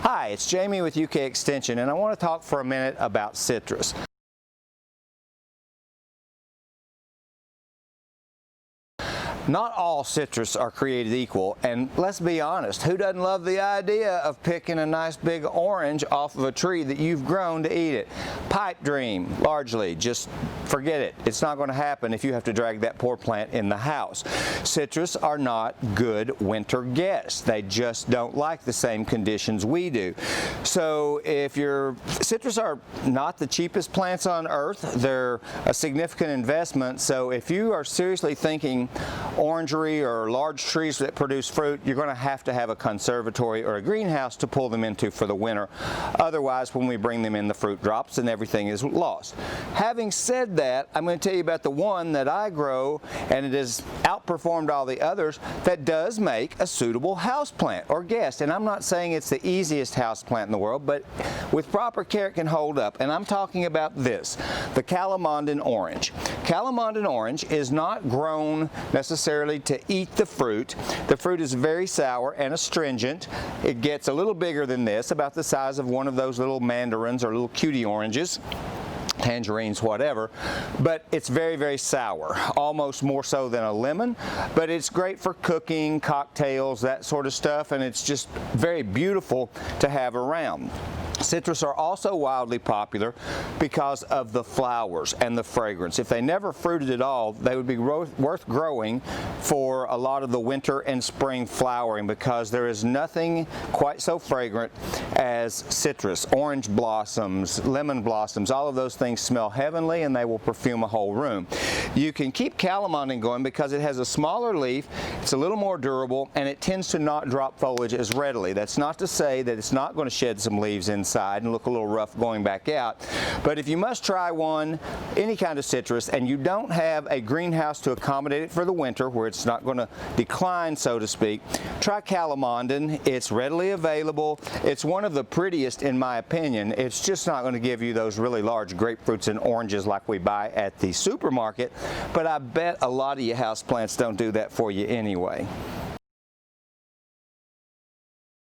Hi, it's Jamie with UK Extension, and I want to talk for a minute about citrus. Not all citrus are created equal, and let's be honest, who doesn't love the idea of picking a nice big orange off of a tree that you've grown to eat it? Pipe dream, largely. Just forget it. It's not going to happen if you have to drag that poor plant in the house. Citrus are not good winter guests. They just don't like the same conditions we do. So if citrus are not the cheapest plants on earth, they're a significant investment. So if you are seriously thinking orangery or large trees that produce fruit, you're going to have a conservatory or a greenhouse to pull them into for the winter. Otherwise, when we bring them in, the fruit drops and everything is lost. Having said that, I'm going to tell you about the one that I grow, and it has outperformed all the others, that does make a suitable houseplant or guest. And I'm not saying it's the easiest houseplant in the world, but with proper care it can hold up. And I'm talking about this, the Calamondin orange. Calamondin orange is not grown necessarily to eat the fruit. The fruit is very sour and astringent. It gets a little bigger than this, about the size of one of those little mandarins or little cutie oranges, tangerines, whatever, but it's very, very sour, almost more so than a lemon, but it's great for cooking, cocktails, that sort of stuff, and it's just very beautiful to have around. Citrus are also wildly popular because of the flowers and the fragrance. If they never fruited at all, they would be worth growing for a lot of the winter and spring flowering, because there is nothing quite so fragrant as citrus. Orange blossoms, lemon blossoms, all of those things smell heavenly, and they will perfume a whole room. You can keep Calamondin going because it has a smaller leaf, it's a little more durable, and it tends to not drop foliage as readily. That's not to say that it's not going to shed some leaves inside and look a little rough going back out. But if you must try any kind of citrus, and you don't have a greenhouse to accommodate it for the winter where it's not going to decline, so to speak, try Calamondin. It's readily available. It's one of the prettiest in my opinion. It's just not going to give you those really large grapefruits and oranges like we buy at the supermarket, but I bet a lot of you houseplants don't do that for you anyway.